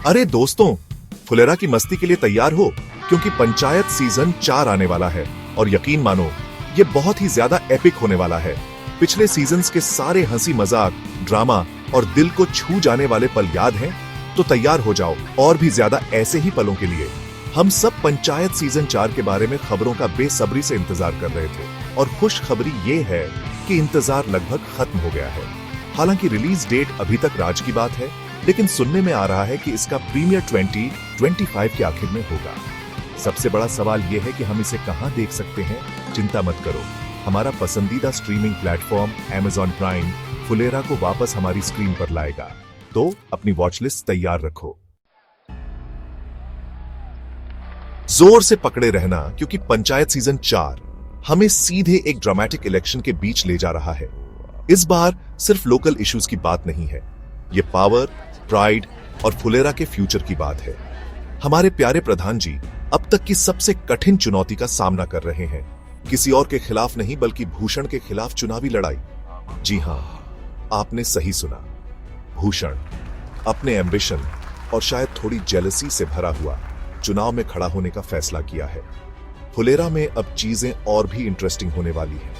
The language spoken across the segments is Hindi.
अरे दोस्तों, फुलेरा की मस्ती के लिए तैयार हो, क्योंकि पंचायत सीजन 4 आने वाला है और यकीन मानो ये बहुत ही ज्यादा एपिक होने वाला है। पिछले सीजन्स के सारे हंसी मजाक, ड्रामा और दिल को छू जाने वाले पल याद हैं? तो तैयार हो जाओ और भी ज्यादा ऐसे ही पलों के लिए। हम सब पंचायत सीजन 4 के बारे में खबरों का बेसब्री से इंतजार कर रहे थे और खुश खबरी ये है कि इंतजार लगभग खत्म हो गया है। हालांकि रिलीज डेट अभी तक राज की बात है, लेकिन सुनने में आ रहा है कि इसका प्रीमियर 2025 के आखिर में होगा। सबसे बड़ा सवाल यह है कि हम इसे कहां देख सकते हैं। चिंता मत करो, हमारा पसंदीदा streaming platform Amazon prime Phulera को वापस हमारी स्क्रीन पर लाएगा, तो अपनी वॉच लिस्ट तैयार रखो। जोर से पकड़े रहना, क्योंकि पंचायत सीजन 4 हमें सीधे एक ड्रामेटिक इलेक्शन के बीच ले जा रहा है। इस बार सिर्फ लोकल इश्यूज की बात नहीं है, ये पावर, प्राइड और फुलेरा के फ्यूचर की बात है। हमारे प्यारे प्रधान जी अब तक की सबसे कठिन चुनौती का सामना कर रहे हैं। किसी और के खिलाफ नहीं, बल्कि भूषण के खिलाफ चुनावी लड़ाई। जी हां, आपने सही सुना। भूषण अपने एम्बिशन और शायद थोड़ी जेलसी से भरा हुआ चुनाव में खड़ा होने का फैसला किया है। फुलेरा में अब चीजें और भी इंटरेस्टिंग होने वाली हैं।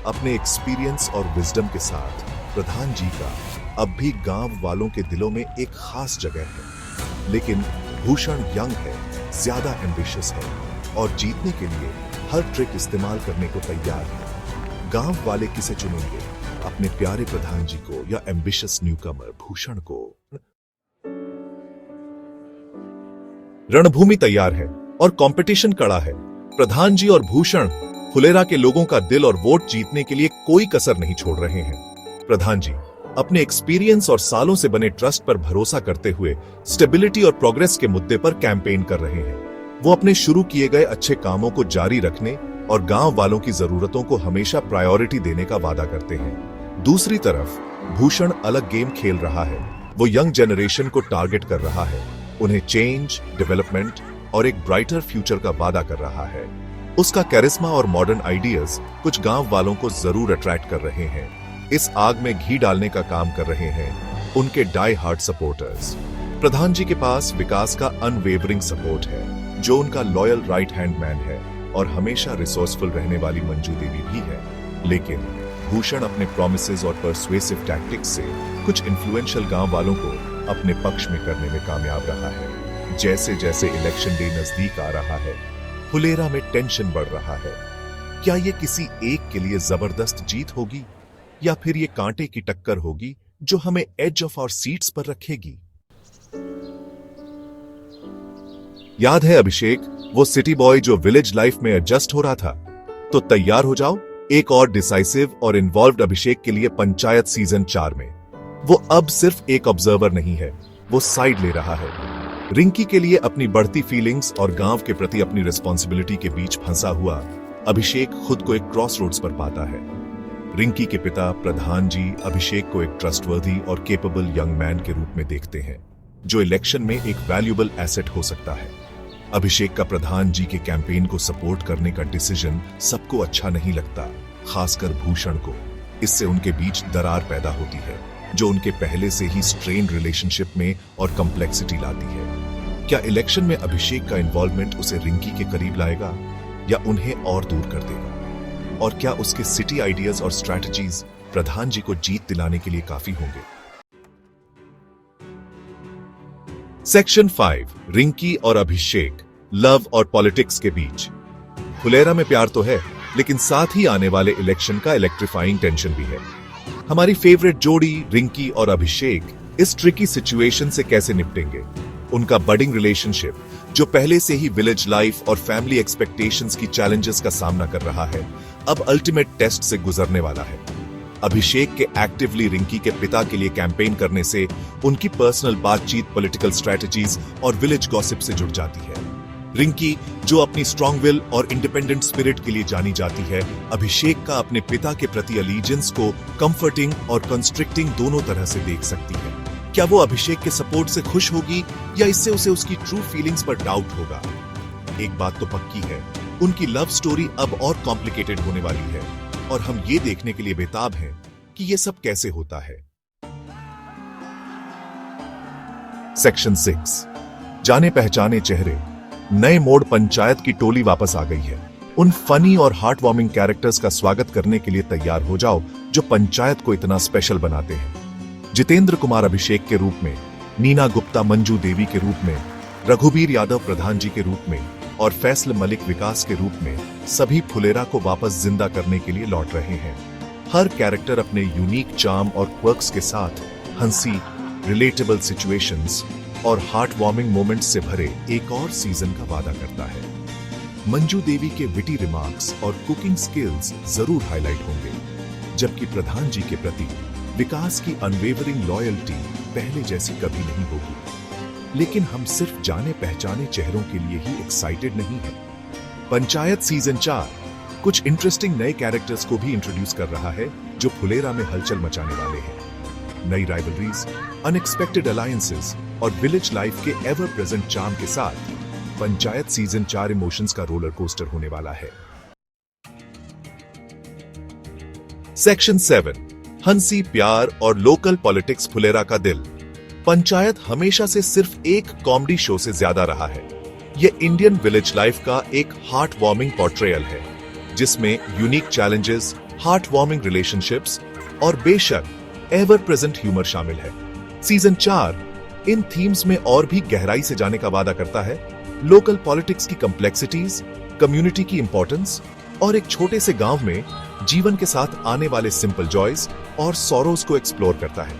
अपने एक्सपीरियंस और विजडम के साथ प्रधान जी का अब भी गांव वालों के दिलों में एक खास जगह है। लेकिन भूषण यंग है, ज्यादा एम्बिशियस है और जीतने के लिए हर ट्रिक इस्तेमाल करने को तैयार है। गांव वाले किसे चुनेंगे, अपने प्यारे प्रधान जी को या एम्बिशियस न्यूकमर भूषण को? रणभूमि तैयार है और कंपटीशन कड़ा है। प्रधान जी और भूषण फुलेरा के लोगों का दिल और वोट जीतने के लिए कोई कसर नहीं छोड़ रहे हैं। प्रधान जी अपने एक्सपीरियंस और सालों से बने ट्रस्ट पर भरोसा करते हुए स्टेबिलिटी और प्रोग्रेस के मुद्दे पर कैंपेन कर रहे हैं। वो अपने शुरू किए गए अच्छे कामों को जारी रखने और गांव वालों की जरूरतों को हमेशा प्रायोरिटी देने का वादा करते हैं। दूसरी तरफ भूषण अलग गेम खेल रहा है। वो यंग जनरेशन को टारगेट कर रहा है, उन्हें चेंज, डेवलपमेंट और एक ब्राइटर फ्यूचर का वादा कर रहा है। उसका कैरिस्मा और मॉडर्न आइडियाज कुछ गांव वालों को जरूर अट्रैक्ट कर रहे हैं। इस आग में घी डालने का काम कर रहे हैं उनके डाई हार्ड सपोर्टर्स। प्रधान जी के पास विकास का अनवेवरिंग सपोर्ट है, जो उनका लॉयल राइट हैंड मैन है, और हमेशा रिसोर्सफुल रहने वाली मंजू देवी भी है। लेकिन भूषण अपने प्रोमिसेस और परसुएसिव टैक्टिक्स से कुछ इन्फ्लुएंशियल गांव वालों को अपने पक्ष में करने में कामयाब रहा है। जैसे जैसे इलेक्शन डे नजदीक आ रहा है, फुलेरा में टेंशन बढ़ रहा है। क्या ये किसी एक के लिए जबरदस्त जीत होगी, या फिर ये कांटे की टक्कर होगी जो हमें एज ऑफ आवर सीट्स पर रखेगी? याद है अभिषेक, वो सिटी बॉय जो विलेज लाइफ में एडजस्ट हो रहा था? तो तैयार हो जाओ एक और डिसाइसिव और इन्वॉल्व्ड अभिषेक के लिए पंचायत सीजन 4 में। वो अब सिर्फ एक ऑब्जर्वर नहीं है, वो साइड ले रहा है। रिंकी के लिए अपनी बढ़ती फीलिंग्स और गांव के प्रति अपनी रिस्पॉन्सिबिलिटी के बीच फंसा हुआ अभिषेक खुद को एक क्रॉसरोड्स पर पाता है। रिंकी के पिता प्रधान जी अभिषेक को एक ट्रस्टवर्दी और केपेबल यंग मैन के रूप में देखते हैं, जो इलेक्शन में एक वैल्यूएबल एसेट हो सकता है। अभिषेक का प्रधान जी के कैंपेन को सपोर्ट करने का डिसीजन सबको अच्छा नहीं लगता, खासकर भूषण को। इससे उनके बीच दरार पैदा होती है, जो उनके पहले से ही स्ट्रेन रिलेशनशिप में और कॉम्प्लेक्सिटी लाती है। क्या इलेक्शन में अभिषेक का इन्वॉल्वमेंट उसे रिंकी के करीब लाएगा या उन्हें और दूर कर देगा? और क्या उसके सिटी आइडियाज और स्ट्रैटेजीज प्रधान जी को जीत दिलाने के लिए काफी होंगे? सेक्शन 5, रिंकी और अभिषेक, लव और पॉलिटिक्स के बीच। फुलेरा में प्यार तो है, लेकिन साथ ही आने वाले इलेक्शन का इलेक्ट्रीफाइंग टेंशन भी है। हमारी फेवरेट जोड़ी रिंकी और अभिषेक इस ट्रिकी सिचुएशन से कैसे निपटेंगे? उनका बडिंग रिलेशनशिप, जो पहले से ही विलेज लाइफ और फैमिली एक्सपेक्टेशंस की चैलेंजेस का सामना कर रहा है, अब अल्टीमेट टेस्ट से गुजरने वाला है। अभिषेक के एक्टिवली रिंकी के पिता के लिए कैंपेन करने से उनकी पर्सनल बातचीत, पॉलिटिकल स्ट्रैटेजीज और विलेज गॉसिप से जुड़ जाती है। रिंकी, जो अपनी स्ट्रॉन्ग विल और इंडिपेंडेंट स्पिरिट के लिए जानी जाती है, अभिषेक का अपने पिता के प्रति अलीजेंस को कंफर्टिंग और कंस्ट्रिक्टिंग दोनों तरह से देख सकती है। क्या वो अभिषेक के सपोर्ट से खुश होगी या इससे उसे उसकी ट्रू फीलिंग्स पर डाउट होगा? एक बात तो पक्की है, उनकी लव स्टोरी अब और कॉम्प्लिकेटेड होने वाली है, और हम ये देखने के लिए बेताब हैं कि ये सब कैसे होता है। सेक्शन 6 जाने पहचाने चेहरे। नए मोड़ पंचायत की टोली वापस आ गई है। उन फनी और हार्ट वार्मिंग कैरेक्टर्स का स्वागत करने के लिए तैयार हो जाओ जो पंचायत को इतना स्पेशल बनाते हैं। जितेंद्र कुमार अभिषेक के रूप में, नीना गुप्ता मंजू देवी के रूप में, रघुबीर यादव प्रधान जी के रूप में और फैसल मलिक विकास के रूप में सभी फुलेरा को वापस जिंदा करने के लिए लौट रहे हैं। हर कैरेक्टर अपने यूनिक चार्म और क्वर्क्स के साथ हंसी, रिलेटेबल सिचुएशंस और हार्ट वार्मिंग मोमेंट्स से भरे एक और सीजन का वादा करता है। मंजू देवी के विटी रिमार्क्स और कुकिंग स्किल्स जरूर हाईलाइट होंगे, जबकि प्रधान जी के प्रति विकास की अनवेवरिंग लॉयल्टी पहले जैसी कभी नहीं होगी। लेकिन हम सिर्फ जाने पहचाने चेहरों के लिए ही एक्साइटेड नहीं हैं। पंचायत सीजन 4 कुछ इंटरेस्टिंग नए कैरेक्टर्स को भी इंट्रोड्यूस कर रहा है जो फुलेरा में हलचल मचाने वाले हैं। नई राइवलरीज, अनएक्सपेक्टेड अलायंसेस और विलेज लाइफ के एवर प्रेजेंट चार्म के साथ पंचायत सीजन 4 इमोशंस का रोलर कोस्टर होने वाला है। सेक्शन 7 हंसी, प्यार और लोकल पॉलिटिक्स। फुलेरा का दिल। पंचायत हमेशा से सिर्फ एक कॉमेडी शो से ज्यादा रहा है। यह इंडियन विलेज लाइफ का एक हार्ट वार्मिंग पोर्ट्रेयल है, जिसमें unique challenges, heart warming relationships और बेशक एवर प्रेजेंट ह्यूमर शामिल है। सीजन 4 इन थीम्स में और भी गहराई से जाने का वादा करता है। लोकल पॉलिटिक्स की कॉम्प्लेक्सिटीज, कम्युनिटी की इंपॉर्टेंस और एक छोटे से गांव में जीवन के साथ आने वाले सिंपल जॉयज और सॉरोज को एक्सप्लोर करता है।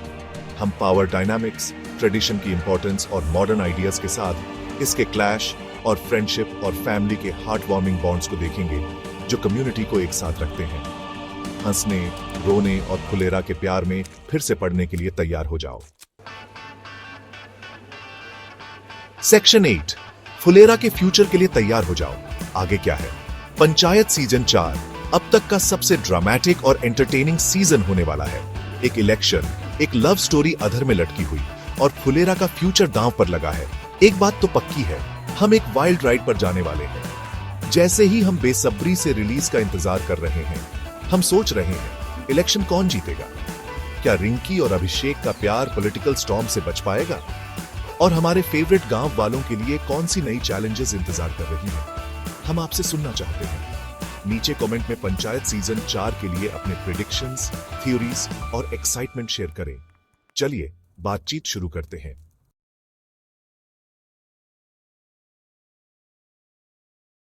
हम पावर डायनामिक्स, ट्रेडिशन की इंपॉर्टेंस और मॉडर्न आइडियाज के साथ इसके क्लैश और फ्रेंडशिप और फैमिली के हार्ट वार्मिंग बॉन्ड्स को देखेंगे जो कम्युनिटी को एक साथ रखते हैं। हंसने, रोने और फुलेरा के प्यार में फिर से पढ़ने के लिए तैयार हो जाओ। सेक्शन 8 फुलेरा के फ्यूचर के लिए तैयार हो जाओ। आगे क्या है? पंचायत सीजन 4 अब तक का सबसे ड्रामेटिक और एंटरटेनिंग सीजन होने वाला है। एक इलेक्शन, एक लव स्टोरी अधर में लटकी हुई और फुलेरा का फ्यूचर दांव पर लगा है। एक बात तो पक्की है, हम एक वाइल्ड राइड पर जाने वाले हैं। जैसे ही हम बेसब्री से रिलीज का इंतजार कर रहे हैं, हम सोच रहे हैं इलेक्शन कौन जीतेगा? क्या रिंकी और अभिषेक का प्यार पॉलिटिकल स्टॉर्म से बच पाएगा? और हमारे फेवरेट गांव वालों के लिए कौन सी नई चैलेंजेस इंतजार कर रही हैं? हम आपसे सुनना चाहते हैं। नीचे कमेंट में पंचायत सीजन 4 के लिए अपने प्रेडिक्शंस, थ्योरीज और एक्साइटमेंट शेयर करें। चलिए बातचीत शुरू करते हैं।